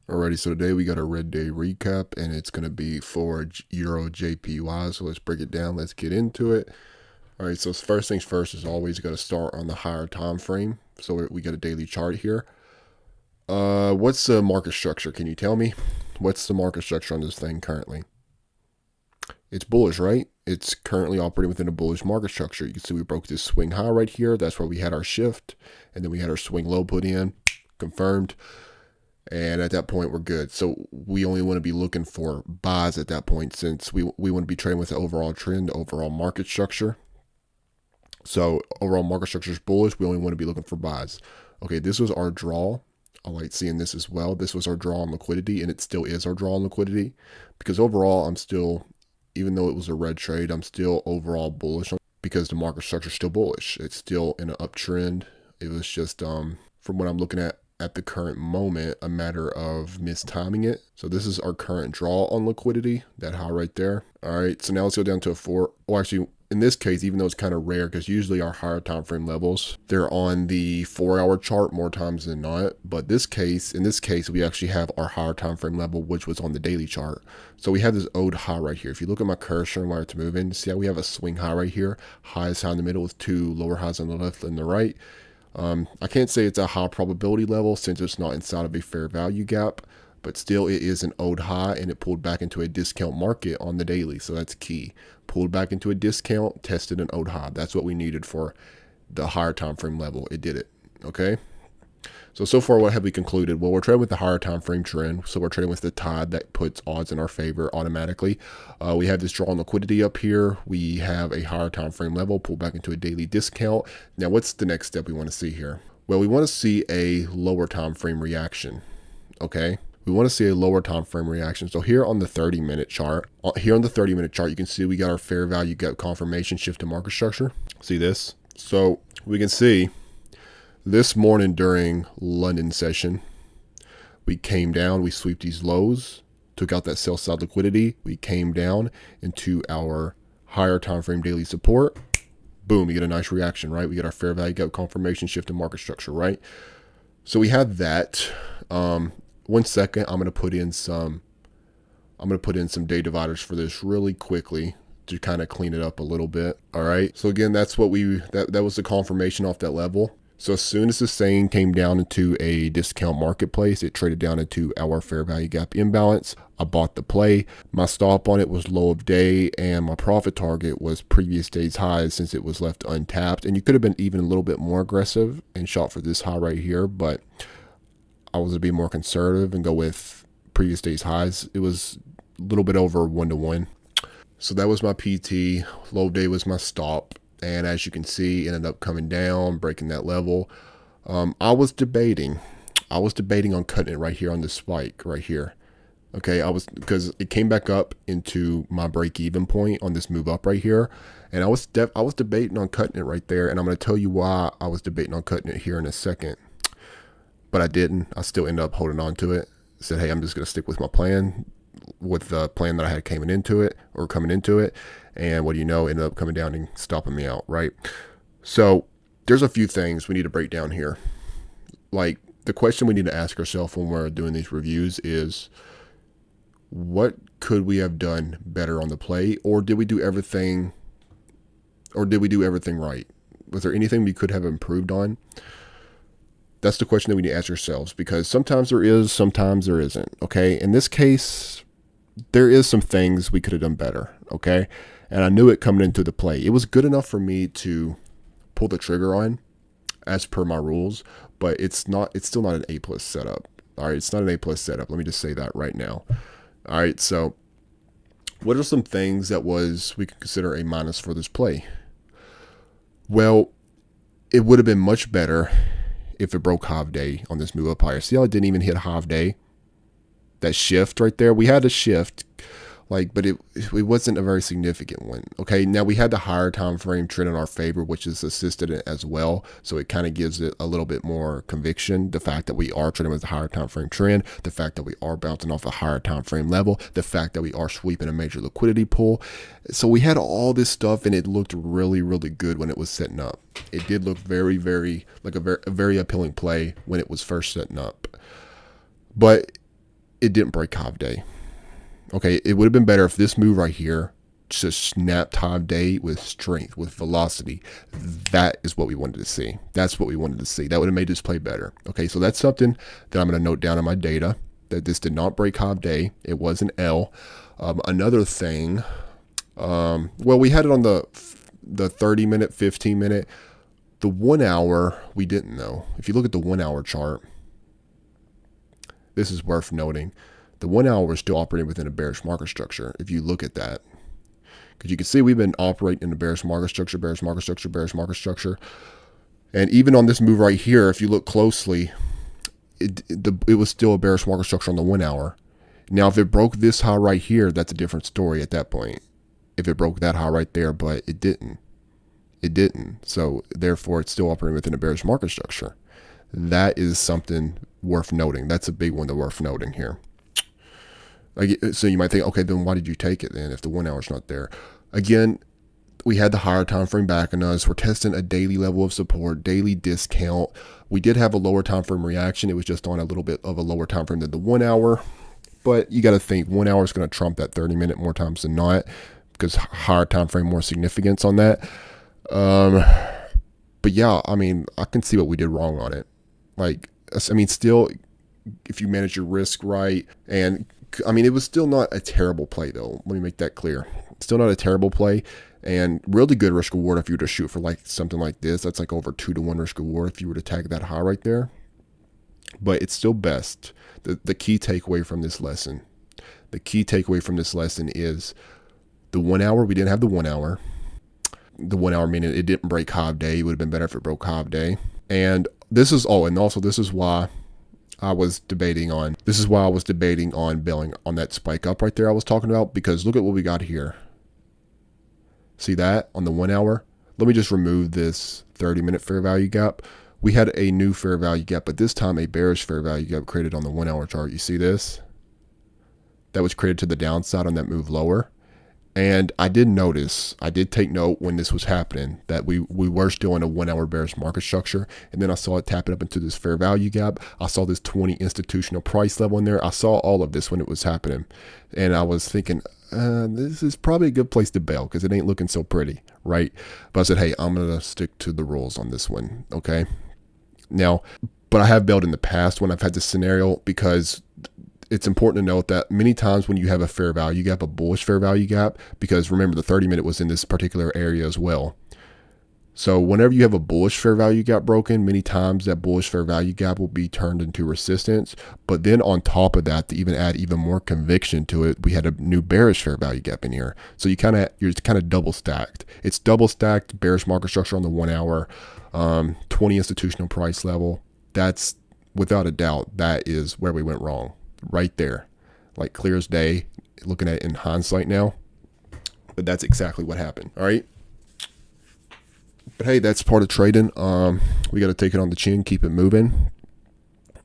Alrighty, so today we got a red day recap, and it's going to be for Euro JPY. So let's break it down. Let's get into it. All right, so first things first is always got to start on the higher time frame. So we got a daily chart here. What's the market structure? Can you tell me? What's the market structure on this thing currently? It's bullish, right? It's currently operating within a bullish market structure. You can see we broke this swing high right here. That's where we had our shift, and then we had our swing low put in, confirmed. And at that point, we're good. So we only want to be looking for buys at that point, since we want to be trading with the overall trend, the overall market structure. So overall market structure is bullish. We only want to be looking for buys. Okay, this was our draw. I like seeing this as well. This was our draw on liquidity, and it still is our draw on liquidity, because overall, I'm still, even though it was a red trade, I'm still overall bullish because the market structure is still bullish. It's still in an uptrend. It was just, from what I'm looking at the current moment, a matter of mistiming it. So this is our current draw on liquidity, that high right there. All right, so now let's go down to a 4. Oh, actually, in this case, even though it's kind of rare, because usually our higher time frame levels, they're on the 4-hour chart more times than not. But in this case, we actually have our higher time frame level, which was on the daily chart. So we have this old high right here. If you look at my cursor and where it's moving, see how we have a swing high right here, highest high in the middle with 2 lower highs on the left and the right. I can't say it's a high probability level since it's not inside of a fair value gap, but still it is an old high, and it pulled back into a discount market on the daily. So that's key. Pulled back into a discount, tested an old high. That's what we needed for the higher time frame level. It did it. Okay. So far, what have we concluded? Well, we're trading with the higher time frame trend. So we're trading with the tide that puts odds in our favor automatically. We have this draw on liquidity up here. We have a higher time frame level, pull back into a daily discount. Now, what's the next step we want to see here? Well, we want to see a lower time frame reaction. Okay. We want to see a lower time frame reaction. So here on the 30-minute chart, you can see we got our fair value gap confirmation shift to market structure. See this? So we can see this morning during London session, we came down, we swept these lows, took out that sell side liquidity. We came down into our higher time frame daily support. Boom, we get a nice reaction, right? We get our fair value gap confirmation shift to market structure, right? So we had that. 1 second, I'm going to put in some day dividers for this really quickly to kind of clean it up a little bit. All right. So again, that's what that was the confirmation off that level. So as soon as this thing came down into a discount marketplace, it traded down into our fair value gap imbalance. I bought the play. My stop on it was low of day, and my profit target was previous day's highs since it was left untapped. And you could have been even a little bit more aggressive and shot for this high right here, but I was to be more conservative and go with previous day's highs. It was a little bit over 1-to-1. So that was my PT. Low day was my stop. And as you can see, it ended up coming down, breaking that level. I was debating on cutting it right here on this spike right here. Okay, because it came back up into my break-even point on this move up right here, and I was debating on cutting it right there. And I'm going to tell you why I was debating on cutting it here in a second, but I didn't. I still ended up holding on to it. Said, hey, I'm just going to stick with my plan, with the plan that I had coming into it. And what do you know, ended up coming down and stopping me out, right? So there's a few things we need to break down here. Like, the question we need to ask ourselves when we're doing these reviews is, what could we have done better on the play? Or did we do everything right? Was there anything we could have improved on? That's the question that we need to ask ourselves, because sometimes there is, sometimes there isn't. Okay. In this case, there is some things we could have done better. Okay. And I knew it coming into the play. It was good enough for me to pull the trigger on as per my rules, but it's still not an A+ setup. All right. It's not an A+ setup. Let me just say that right now. All right. So what are some things that we could consider a minus for this play? Well, it would have been much better if it broke half day on this move up higher. See how it didn't even hit half day? That shift right there, we had a shift, but it wasn't a very significant one. Okay, now we had the higher time frame trend in our favor, which is assisted it as well. So it kind of gives it a little bit more conviction. The fact that we are trading with a higher time frame trend, the fact that we are bouncing off a higher time frame level, the fact that we are sweeping a major liquidity pull. So we had all this stuff, and it looked really, really good when it was setting up. It did look very, very like a very appealing play when it was first setting up. But it didn't break hive day. Okay, it would have been better if this move right here just snapped hive day with strength, with velocity. That is what we wanted to see. That's what we wanted to see. That would have made this play better. Okay, so that's something that I'm going to note down in my data, that this did not break hive day. It was an L. Another thing, well, we had it on the 30 minute, 15 minute. The 1 hour, we didn't know. If you look at the 1 hour chart, this is worth noting. The 1 hour is still operating within a bearish market structure. If you look at that, because you can see we've been operating in a bearish market structure, bearish market structure, bearish market structure. And even on this move right here, if you look closely, it was still a bearish market structure on the 1 hour. Now, if it broke this high right here, that's a different story at that point. If it broke that high right there, but it didn't. It didn't. So therefore, it's still operating within a bearish market structure. That is something worth noting. That's a big one that's worth noting here. Like, so you might think, okay, then why did you take it then if the 1 hour's not there? Again, we had the higher time frame backing us. We're testing a daily level of support, daily discount. We did have a lower time frame reaction. It was just on a little bit of a lower time frame than the 1 hour. But you got to think 1 hour is going to trump that 30 minute more times than not, because higher time frame, more significance on that. But yeah, I mean, I can see what we did wrong on it. Like, I mean, still, if you manage your risk right, and I mean, it was still not a terrible play though. Let me make that clear. Still not a terrible play, and really good risk reward if you were to shoot for like something like this. That's like over 2-to-1 risk reward if you were to tag that high right there. But it's still best. The key takeaway from this lesson, is the 1 hour. We didn't have the 1 hour. The 1 hour meaning it didn't break hive day. It would have been better if it broke hive day. And this is this is why I was debating on bailing on that spike up right there I was talking about, because look at what we got here. See that on the 1 hour? Let me just remove this 30-minute fair value gap. We had a new fair value gap, but this time a bearish fair value gap created on the 1 hour chart. You see this? That was created to the downside on that move lower. And I did take note when this was happening that we were still in a 1 hour bearish market structure. And then I saw it tapping up into this fair value gap. I saw this 20 institutional price level in there. I saw all of this when it was happening. And I was thinking, this is probably a good place to bail because it ain't looking so pretty, right? But I said, hey, I'm going to stick to the rules on this one, okay? Now, but I have bailed in the past when I've had this scenario, because it's important to note that many times when you have a fair value gap, a bullish fair value gap, because remember the 30-minute was in this particular area as well. So whenever you have a bullish fair value gap broken, many times that bullish fair value gap will be turned into resistance. But then on top of that, to even add even more conviction to it, we had a new bearish fair value gap in here. So you're kind of double stacked. It's double stacked bearish market structure on the 1 hour, 20 institutional price level. That's without a doubt, that is where we went wrong. Right there, like clear as day, looking at it in hindsight now, but that's exactly what happened. All right, but hey, that's part of trading. We got to take it on the chin, keep it moving.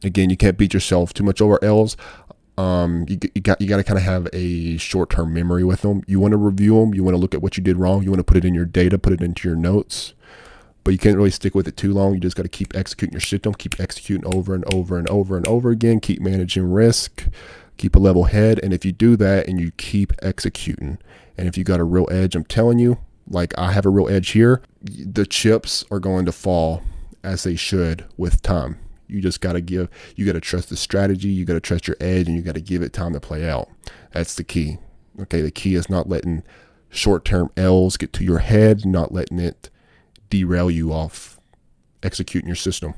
Again, you can't beat yourself too much over L's. You got to kind of have a short-term memory with them. You want to review them. You want to look at what you did wrong. You want to put it in your data, put it into your notes. But you can't really stick with it too long. You just got to keep executing your shit. Don't keep executing over and over and over and over again. Keep managing risk. Keep a level head. And if you do that and you keep executing, and if you got a real edge, I'm telling you, like I have a real edge here, the chips are going to fall as they should with time. You just got to trust the strategy. You got to trust your edge, and you got to give it time to play out. That's the key. Okay. The key is not letting short-term L's get to your head, not letting it derail you off executing your system.